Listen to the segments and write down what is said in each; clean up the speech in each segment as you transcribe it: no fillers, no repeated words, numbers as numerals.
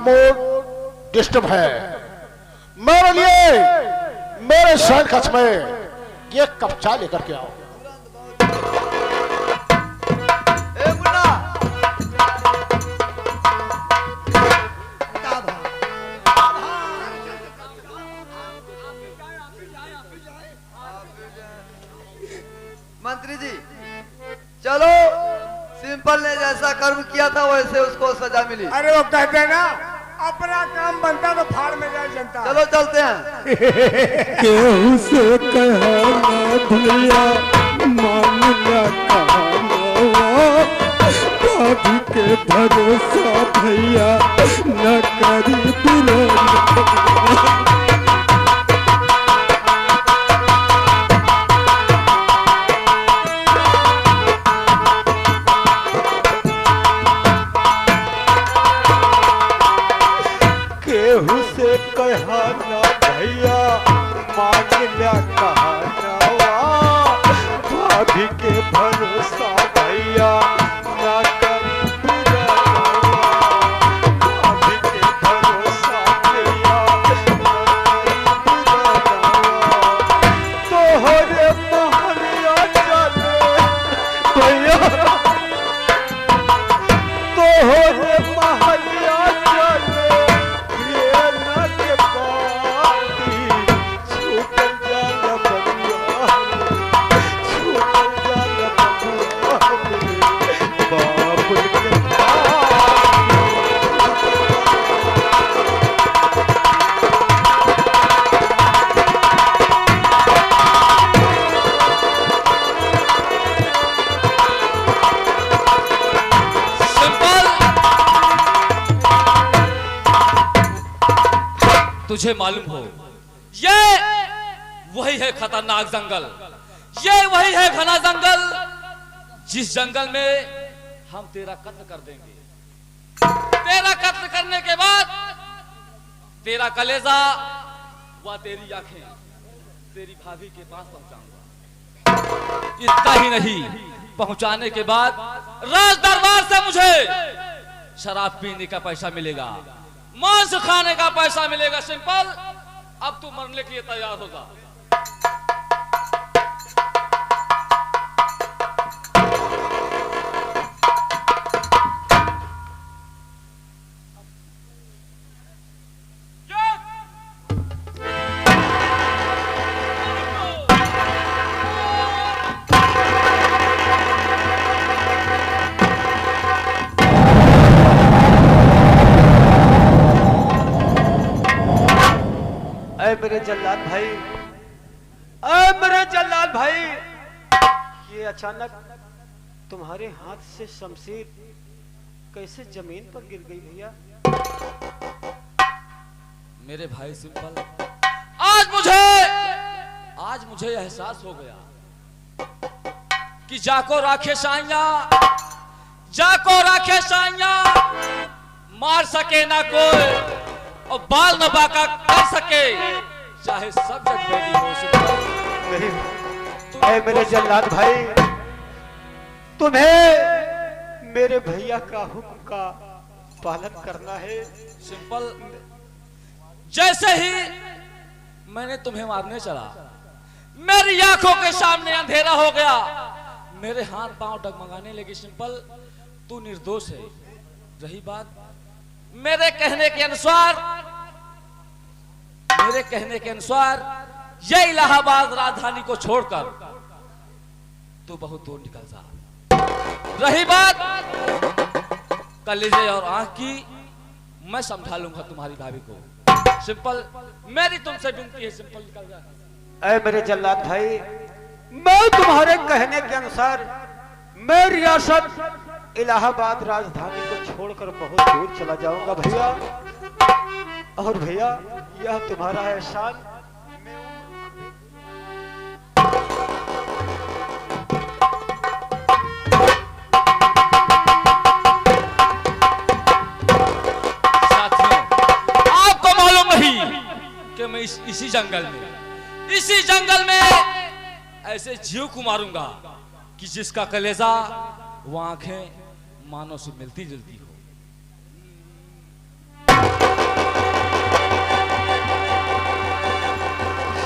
Mood disturb है। मेरे लिए मेरे शहर कच्छ में ये कप चाय लेकर के आओ। मंत्री जी चलो, सिंपल ने जैसा कर्म किया था वैसे उसको सजा मिली। अरे वो कहते हैं ना, अपना काम बनता तो फाड़ में जाए जनता। चलो चलते हैं। केहू से कहना भैया मांगना कहना, भाभी के भरोसा भैया न करी बिरंग। केहू से कहना भैया मांगना कहना, भाभी के भरोसा भैया ना करी बिरंगवा। भाभी के भरोसा भैया ना करी बिरंगवा। तोहरे महलिया चले भैया, तोहरे महलिया चले तुझे मालूम हो, ये वही है खतरनाक जंगल, ये वही है घना जंगल, जिस जंगल में हम तेरा कत्ल कर देंगे। तेरा कत्ल करने के बाद तेरा कलेजा व तेरी आंखें तेरी भाभी के पास पहुंचाऊंगा। इतना ही नहीं, पहुंचाने के बाद राज दरबार से मुझे शराब पीने का पैसा मिलेगा, मांस खाने का पैसा मिलेगा। सिंपल, अब तू मरने के लिए तैयार होगा। मेरे जल्लाद भाई, अरे मेरे जल्लाद भाई, ये अचानक तुम्हारे हाथ से शमशीर कैसे जमीन पर गिर गई भैया? मेरे भाई सिंपल, आज मुझे एहसास हो गया कि जाको राखे साइया मार सके ना कोई और बाल न बाका कर सके, चाहे सब जग बेली हो। मेरे जल्लाद भाई, तुम्हें मेरे भैया का हुक्म का पालन करना है। सिंपल, जैसे ही मैंने तुम्हें मारने चला, मेरी आंखों के सामने अंधेरा हो गया, मेरे हाथ पांव डगमगाने लगे। सिंपल, तू निर्दोष है। रही बात मेरे कहने के अनुसार ये इलाहाबाद राजधानी को छोड़कर तू बहुत दूर निकल जा। रही बात कलेजे और आंख की, मैं समझा लूंगा तुम्हारी भाभी को। सिंपल, मेरी तुमसे विनती है, सिंपल निकल जा। ऐ मेरे जल्लाद भाई, मैं तुम्हारे कहने के अनुसार मैं रियासत इलाहाबाद राजधानी को छोड़कर बहुत दूर चला जाऊंगा भैया। और भैया, यह तुम्हारा एहसान साथियों, आपको मालूम नहीं कि मैं इसी जंगल में ऐसे जीव को मारूंगा कि जिसका कलेजा वो आंखें मानो से मिलती जुलती हो।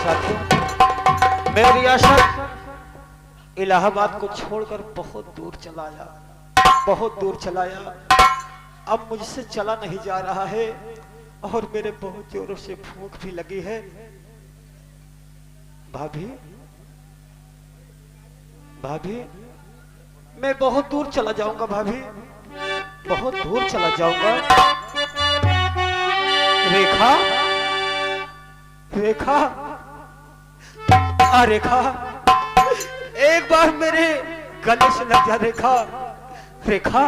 साथियों, मैं रियासत इलाहाबाद को छोड़कर बहुत दूर चलाया, बहुत दूर चलाया। अब मुझसे चला नहीं जा रहा है और मेरे बहुत जोरों से भूख भी लगी है। भाभी, भाभी, मैं बहुत दूर चला जाऊंगा भाभी, बहुत दूर चला जाऊंगा। रेखा, रेखा, रेखा, एक बार मेरे गले से लग जा रेखा, रेखा।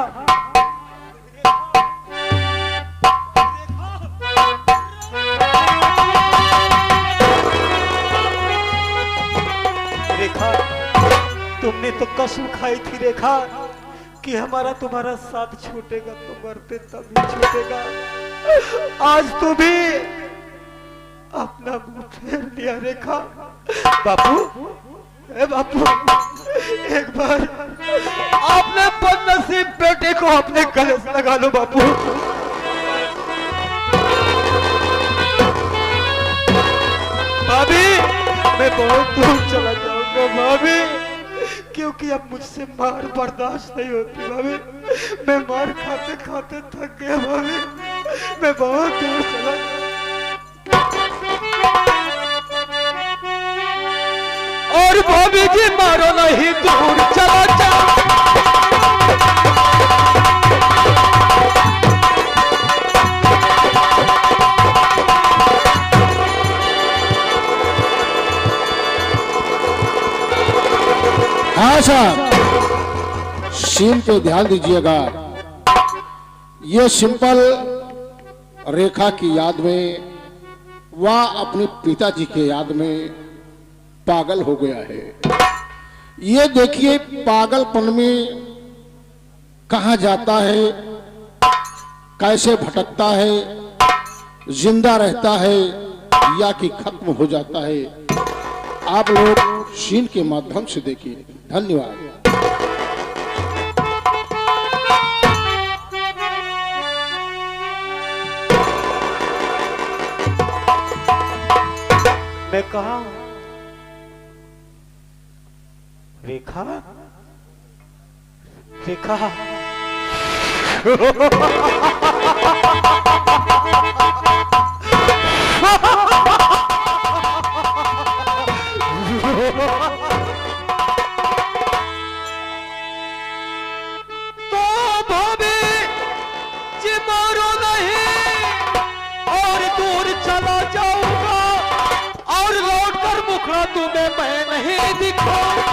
रेखा, तुमने तो कसम खाई थी रेखा कि हमारा तुम्हारा साथ छूटेगा तो मरते तभी छूटेगा। आज तू भी अपना मुंह फेर लिया रेखा। बापू, ए बापू, एक बार अपने बदनसीब बेटे को अपने गले से लगा लो बापू। भाभी, मैं बहुत दूर चला जाऊंगा भाभी, क्योंकि अब मुझसे मार बर्दाश्त नहीं होती भाभी। मैं मार खाते खाते थक गया भाभी, मैं बहुत दूर चला जाऊंगा। और भाभी जी मारो नहीं, दूर चला जाओ। हाँ साहब, सीन पे ध्यान दीजिएगा। ये सिंपल रेखा की याद में, वह अपने पिताजी के याद में पागल हो गया है। ये देखिए पागलपन में कहाँ जाता है, कैसे भटकता है, जिंदा रहता है या कि खत्म हो जाता है। आप लोग सीन के माध्यम से देखिए। धन्यवाद। मैं कहा हूं रेखा, रेखा। तो भाभी जी मारो नहीं और दूर चला जाऊंगा और लौट कर मुखड़ा तुम्हें मैं नहीं दिखाऊंगा।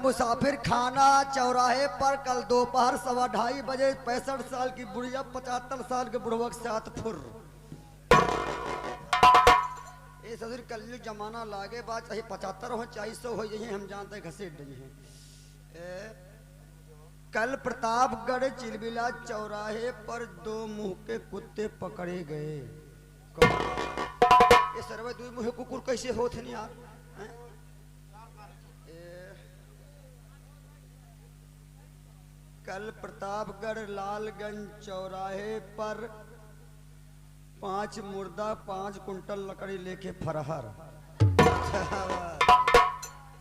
मुसाफिर खाना चौराहे पर कल दोपहर 2:15 बजे 65 साल की बुढ़िया 75 साल के बुढ़वक साथ फुर। ये ससुर कलयुग जमाना लागे बात, चाहे 75 हो चाहे 100 हो, यही हम जानते घसीट रही हैं। कल प्रतापगढ़ चिलबिला चौराहे पर 2 मुंह के कुत्ते पकड़े गए। ये सर्वे 2 मुंह कुकुर कैसे होते नहीं यार। कल प्रतापगढ़ लालगंज चौराहे पर 5 मुर्दा 5 कुंटल लकड़ी लेके फरहर।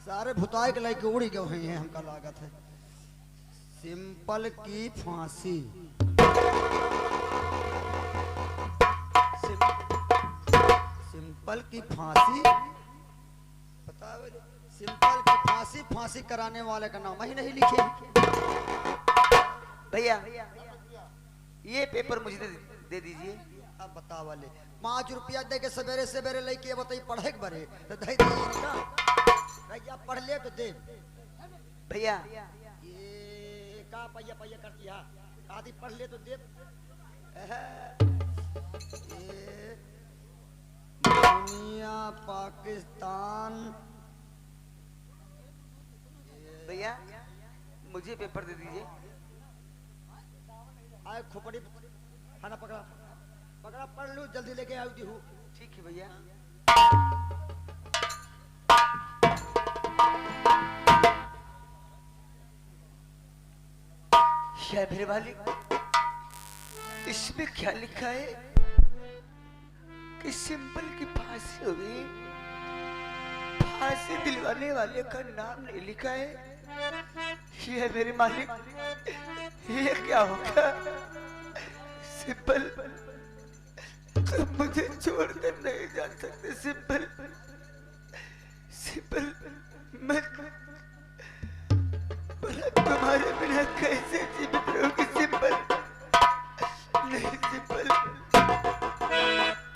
सारे भुताए के लेके उड़ी गए हैं, हमका लागत है। सिंपल की फांसी, सिंपल की फांसी, पता है सिंपल की फांसी, फांसी कराने वाले का नाम ही नहीं लिखे। भैया ये पेपर मुझे दे दीजिए। अब बता वाले 5 रुपया दे के सवेरे सवेरे लेके बताइए पढ़े के बरे तो दे दीजिए ना। भैया पढ़ ले तो दे। भैया ये का पैया पैया करती है, आदि पढ़ ले तो दे। ये दुनिया पाकिस्तान। भैया मुझे पेपर दे दीजिए। आए खोपड़ी खाना पकड़ा पकड़ा पढ़ लू जल्दी लेके आई दी हूँ। ठीक है भैया। क्या मेरे वाली, इसमें क्या लिखा है कि सिंपल की फांसी हो गई, फांसी दिलवाने वाले का नाम नहीं लिखा है। ये मेरे मालिक, ये क्या होगा? सिंपल, तुम मुझे छोड़कर नहीं जा सकते सिंपल। सिंपल, मैं तुम्हारे बिना कैसे जीवित रहूंगी सिंपल? नहीं सिंपल,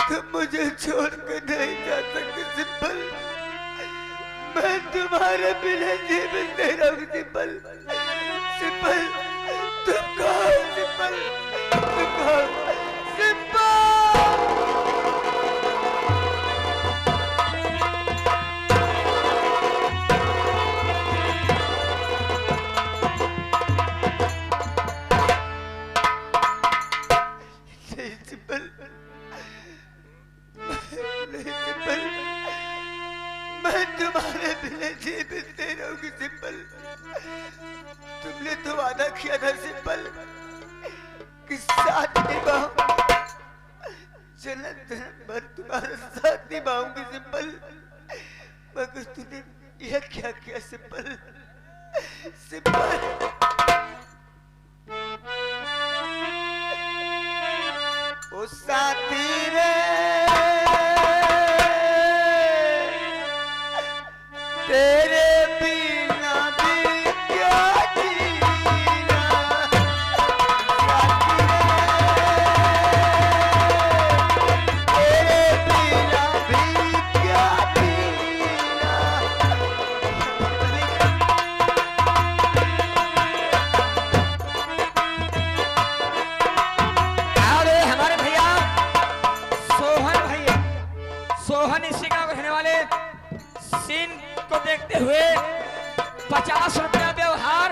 तुम मुझे छोड़कर नहीं जा सकते सिंपल। मैं तुम्हारे बिना जीवित नहीं रहूंगी सिंपल। सिंपल, तुम कहाँ हो सिंपल? तुम कहाँ हो? सिंपल! मैं तुम्हारे बिना जीवित नहीं रहूंगी सिंपल। तुमने तो वादा किया था सिंपल कि साथ निभाऊंगा, जन्म जन्म भर तुम्हारा साथ निभाऊंगी सिंपल। मगर तूने यह क्या किया सिंपल? सिंपल, ओ साथी रे, तेरे बिना भी क्या जीना, तेरे बिना भी क्या जीना। अरे हमारे भैया सोहन इसी गांव के रहने वाले सीन को देखते हुए 50 रुपया व्यवहार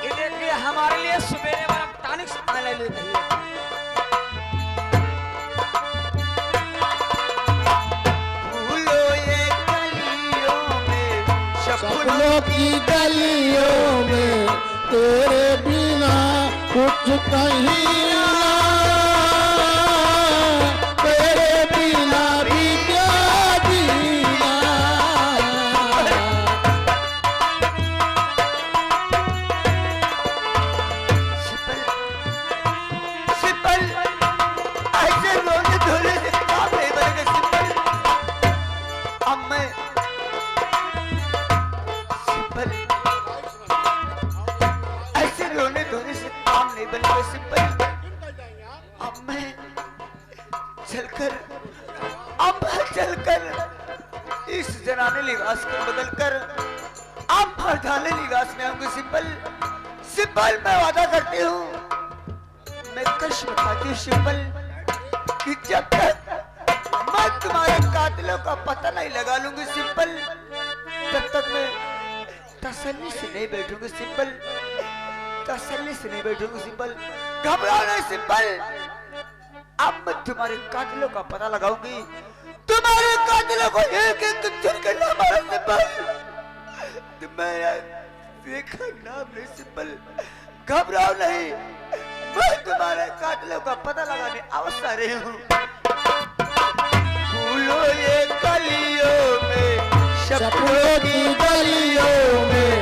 इन्हें लिए हमारे लिए सवेरे वाला टॉनिक ले लेते हैं। फूलों ये गलियों में, सपनों की गलियों में तेरे बिना कुछ कहीं ना, तेरे बिना भी क्या जीना। सिंपल, ऐसे रोने धोने से काम नहीं बनेगा सिंपल। अब मैं सिंपल, ऐसे रोने धोने से काम नहीं बनेगा सिंपल। अब मैं चलकर इस जनाने लिबास को बदलकर अब मर्दाने लिबास में आऊंगी सिंपल। सिंपल, मैं वादा करती हूँ, मैं कसम खाती हूँ सिंपल कि जब तक मैं तुम्हारे कातिलों का पता नहीं लगा लूंगी सिंपल, तब तक मैं तसल्ली से नहीं बैठूंगी सिंपल। तसल्ली से नहीं बैठूंगी सिंपल। घबराओ नहीं सिंपल, अब मैं तुम्हारे कातिलों का पता लगाऊंगी, तुम्हारे कातिलों को एक एक चुन के ना मारा सिंपल। तुम्हारा देखा नाम नहीं सिंपल। घबराओ नहीं, मैं तुम्हारे कातिलों का पता लगाने अवश्य आ रही हूँ। फूलों ये गलियों में, सपनों की गलियों में,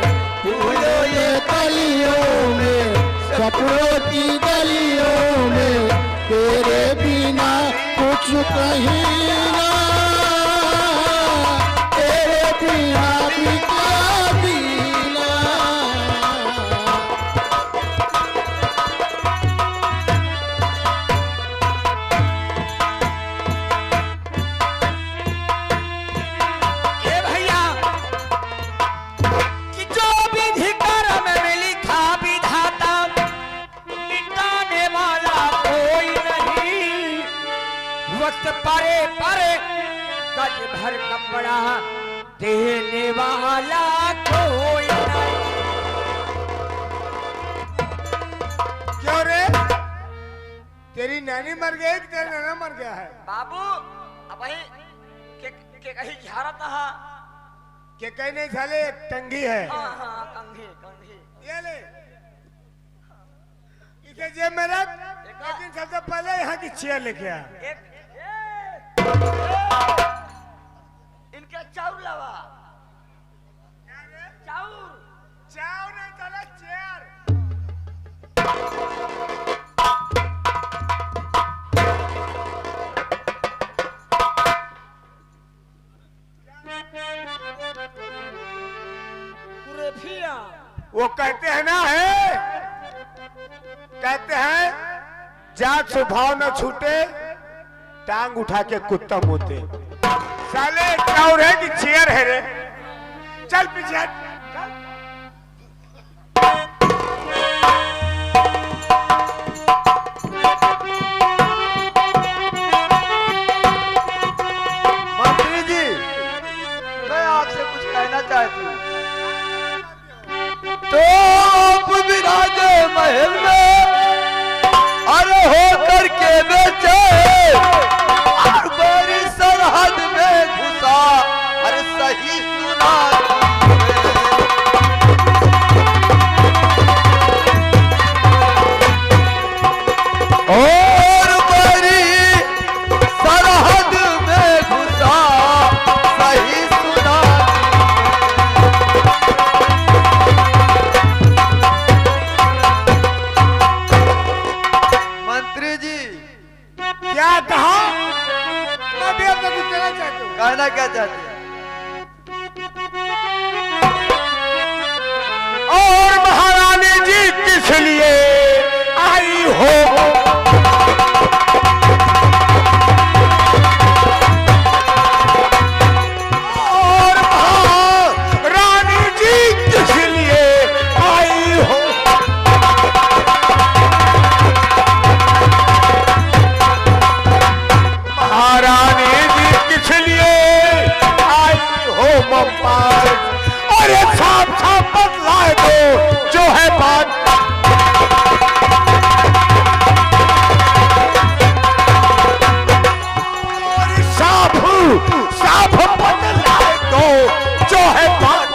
फूलों ये गलियों में, सपनों की गलियों में तेरे बिना कुछ कहीं ना, तेरे बिना भी क्या जीना। ए भैया कि जो विधि कर्म में लिखा विधाता, मिटाने वाला कोई नहीं। वक्त परे परे गज भर कपड़ा देने वाला कोई नहीं। क्यों रे? नानी मर गई कि तेरा नाना मर गया है? बाबू अब वही के कहीं झाड़ा था। के कहीं नहीं साले, टंगी है। हाँ हाँ कंघी कंघी। ये ले इसे जेब में रख, लेकिन सबसे पहले यहाँ की चेयर लेके आ। इनका चाउर लावा। चाउर चाउर नहीं चला, चेयर। वो कहते हैं ना कहते हैं जात स्वभाव न छूटे, टांग उठा के कुत्ता मोते। साले चाउर है कि चेयर है रे? चल पीछे हट। मंत्री जी, मैं आपसे कुछ कहना चाहती हूँ। तो आप विराजे महल में अरे होकर के बेचे, और बड़ी सरहद में घुसा, अरे सही सुना और बड़ी सरहद में घुसा, सही सुना। मंत्री जी क्या कहा? मैं भी अपना कुछ कहना चाहती हूँ। कहना क्या चाहते हैं? और महारानी जी किस लिए आई हो? और महारानी जी किस लिए आई हो? महारानी जी किस लिए आई हो मम्पाल? और ये साफ साफ बतलाए दो जो है बात। और साफ साफ बतलाए दो जो है बात।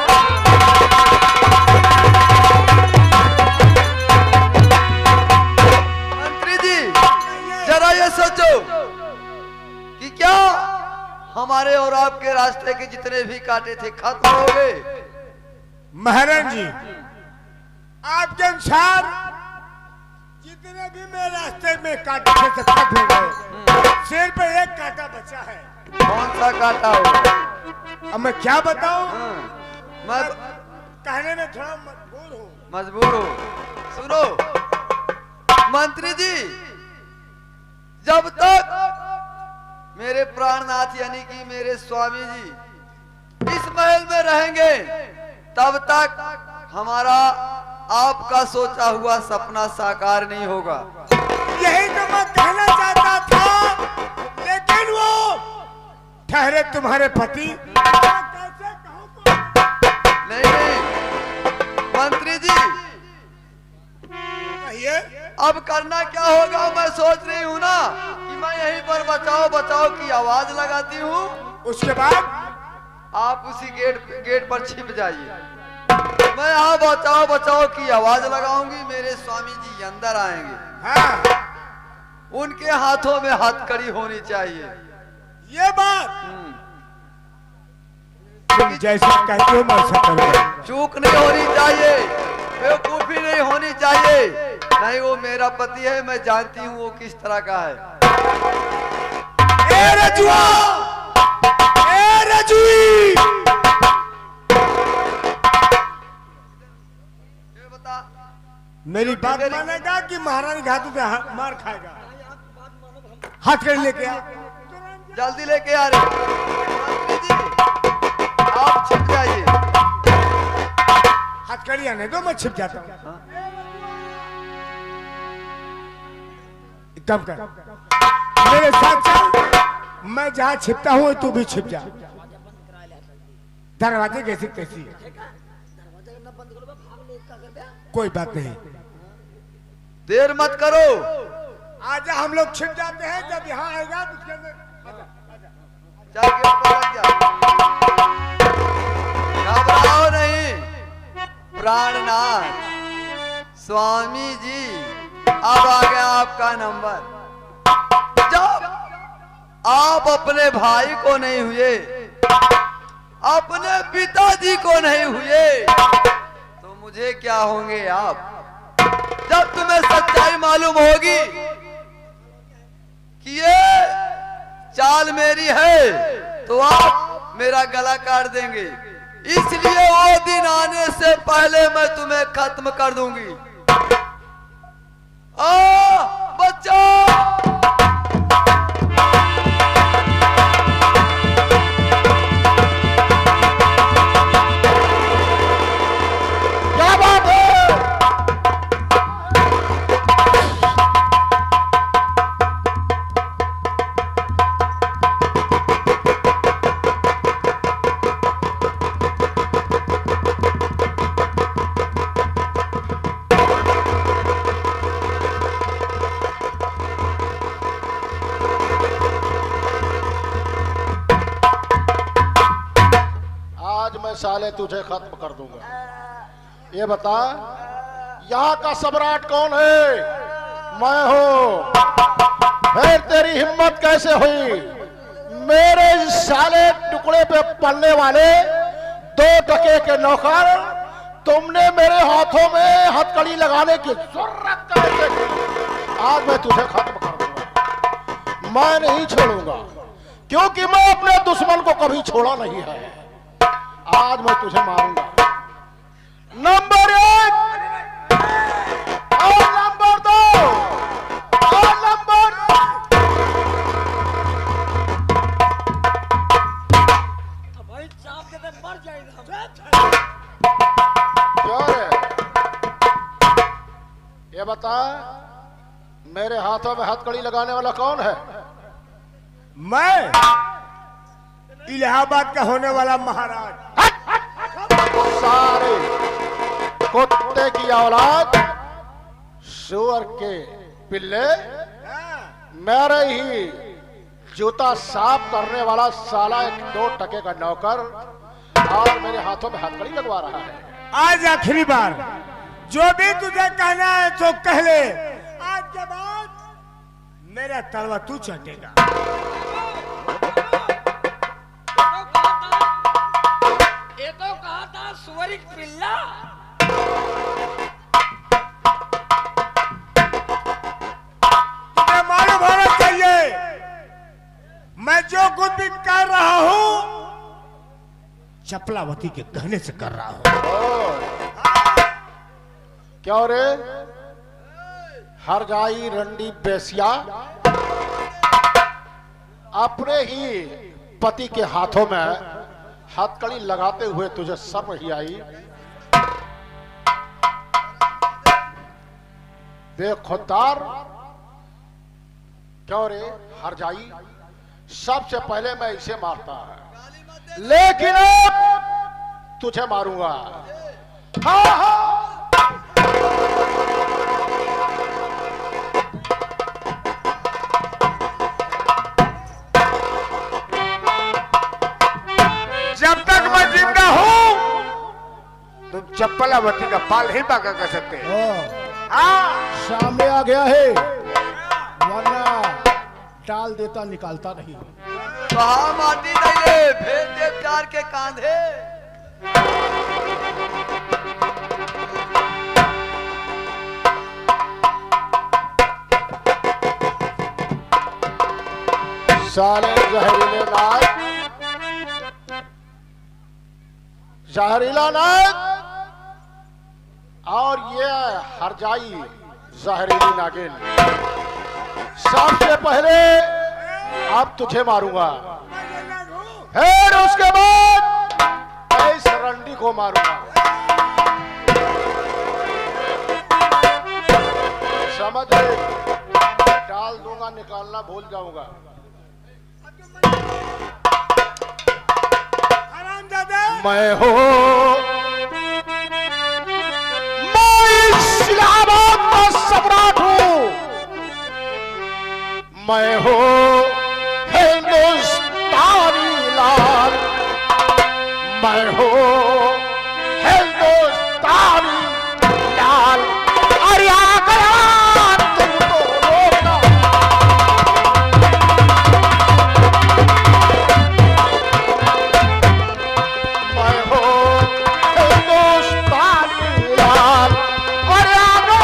मंत्री जी जरा ये सोचो कि क्या हमारे और आपके रास्ते के जितने भी कांटे थे खत्म हो गए? महाराज जी, आपके अनुसार जितने भी मेरे रास्ते में कांटे थे सब खत्म हो गए। सिर पे एक कांटा बचा है। कौन सा कांटा हो? अब मैं क्या बताऊं? मैं कहने में थोड़ा मजबूर हूँ। मजबूर हो। सुनो मंत्री जी, जब तक मेरे प्राणनाथ यानी कि मेरे स्वामी जी इस महल में रहेंगे, तब तक हमारा आपका सोचा हुआ सपना साकार नहीं होगा। यही तो मैं कहना चाहता था, लेकिन वो ठहरे तुम्हारे पति। कैसे कहूं तो? नहीं मंत्री जी, कहिए। अब करना क्या होगा? मैं सोच रही हूँ ना कि मैं यहीं पर बचाओ बचाओ की आवाज लगाती हूँ, उसके बाद आप उसी गेट पर छिप जाइए। मैं यहाँ बचाओ बचाओ की आवाज लगाऊंगी, मेरे स्वामी जी अंदर आएंगे। हाँ, उनके हाथों में हथकड़ी होनी चाहिए। ये बात तुम जैसा कहते हो मैं ऐसा करूंगा। चूक नहीं होनी चाहिए, बेवकूफी नहीं होनी चाहिए। नहीं, वो मेरा पति है, मैं जानती हूँ वो किस तरह का है। ए रजुआ, ए रजुई, ये बता, मेरी बात मानेगा कि महारानी घातों से मार खाएगा? हाथ कर लेके आ। जल्दी लेके आ रहे मंत्री जी, आप छिप जाइए। हथकड़ियां नहीं दो, मैं छिप जाता हूँ। कम कर, मेरे साथ चल। मैं जहाँ छिपता हूँ तू भी छिप जा। दरवाजे कैसी कैसी है? कोई बात नहीं। देर मत करो, आजा हम लोग छिप जाते हैं, जब यहाँ आएगा तो उसके अंदर चल गेट पर लग जा। घबराओ नहीं प्राणनाथ स्वामी जी, अब आ गया आपका नंबर। जब आप अपने भाई को नहीं हुए, अपने पिताजी को नहीं हुए, तो मुझे क्या होंगे आप? जब तुम्हें सच्चाई मालूम होगी कि ये चाल मेरी है, तो आप मेरा गला काट देंगे। इसलिए वो दिन आने से पहले मैं तुम्हें खत्म कर दूंगी। बच्चों, साले तुझे खत्म कर दूंगा। ये बता, यहाँ का सम्राट कौन है? मैं हूँ। फिर तेरी हिम्मत कैसे हुई मेरे साले टुकड़े पे पलने वाले 2 टके के नौकर? तुमने मेरे हाथों में हथकड़ी लगाने की जरूरत कैसे की? आज मैं तुझे खत्म कर दूंगा। मैं नहीं छोड़ूंगा, क्योंकि मैं अपने दुश्मन को कभी छोड़ा नहीं है। आज मैं तुझे मारूंगा। नंबर 1 और नंबर 2 और नंबर भाई चाप के तो मर जाएगा। क्या है? ये बता, मेरे हाथों में हथकड़ी लगाने वाला कौन है? मैं इलाहाबाद का होने वाला महाराज। सारे कुत्ते की औलाद, सुअर के पिल्ले, मेरे ही जूता साफ करने वाला साला एक 2 टके का नौकर और मेरे हाथों में हथकड़ी लगवा रहा है। आज आखिरी बार जो भी तुझे कहना है तो कह ले। आज के बाद मेरा तलवा तू चाटेगा। ये तो कहा था सुअरी पिल्ला। तुम्हें मालूम होना चाहिए, मैं जो कुछ भी कर रहा हूं चपलावती के कहने से कर रहा हूं। क्या रे हरजाई रंडी बेसिया, अपने ही पति के हाथों में हथकड़ी लगाते हुए तुझे शर्म नहीं आई? बेखुददार। क्यों रे हरजाई, सबसे पहले मैं इसे मारता है, लेकिन अब तुझे मारूंगा। हाँ हाँ। जब तक मैं जिंदा हूं तुम चप्पलावती का पाल नहीं पाका कर सकते। सामने आ गया है, वरना डाल देता निकालता नहीं। कहा माटी नहीं, भेज दे प्यार के कांधे। साले जहरीले नाग, जहरीला नाग, और ये हरजाई जहरीली नागिन। सबसे पहले अब तुझे मारूंगा, फिर उसके बाद इस रंडी को मारूंगा। समझ गए? डाल दूंगा, निकालना भूल जाऊंगा। मैं हो, मैं इलाहाबाद का सम्राट हूं। मैं हो हिंदुस्तानी लाल, मैं हो हिंदुस्तानी लाल। अरे आ गया तुम दोनों का, मैं हो हिंदुस्तानी लाल। अरे आ गया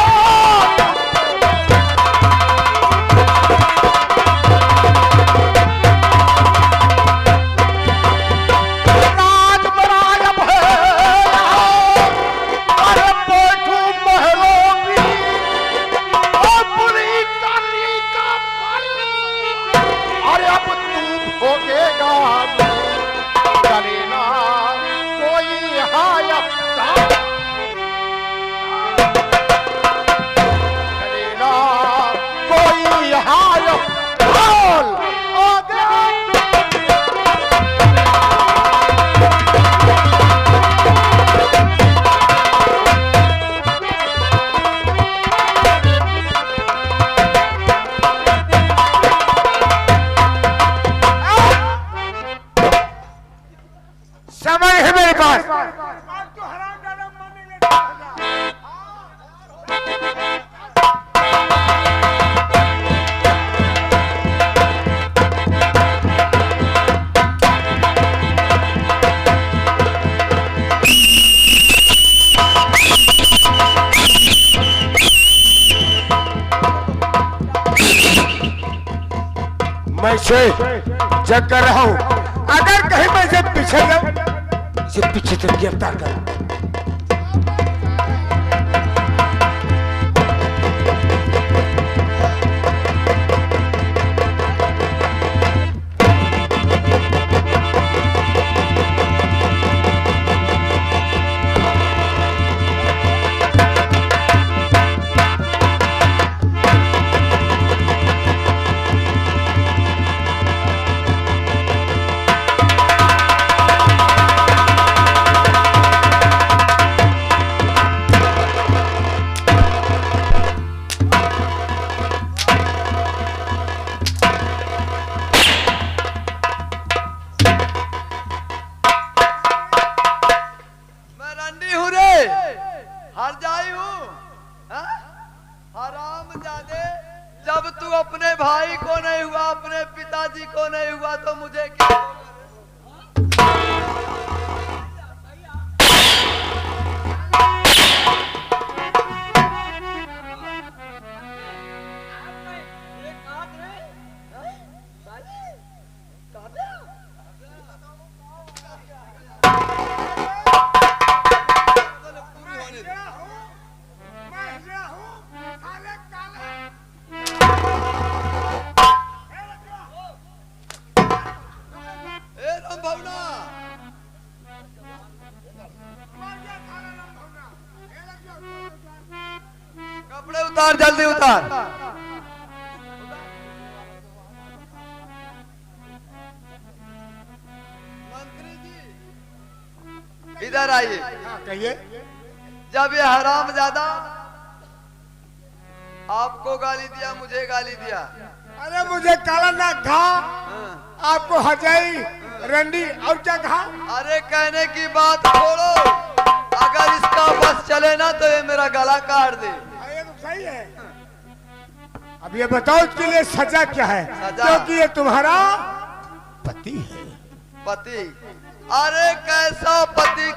समय है मेरे पास। मैं से जग कर रहा हूं, अगर कहीं मैं से पीछे जाऊं, इसे पीछे से गिरफ्तार कर। हरामजादे, जब तू अपने भाई को नहीं हुआ, अपने पिताजी को नहीं हुआ, तो मुझे क्या कपड़े उतार, जल्दी उतार। मंत्री जी इधर आइए। कहिए। जब ये हरामजादा आपको गाली दिया, मुझे गाली दिया, अरे मुझे काला नाग घा, आपको हजाई रंडी और क्या कहा? अरे कहने की बात छोड़ो, अगर इसका बस चले ना तो ये मेरा गला काट दे। ये तो सही है। अब ये बताओ इसके लिए सजा क्या है? सजा? क्योंकि ये तुम्हारा पति है। पति? अरे कैसा पति?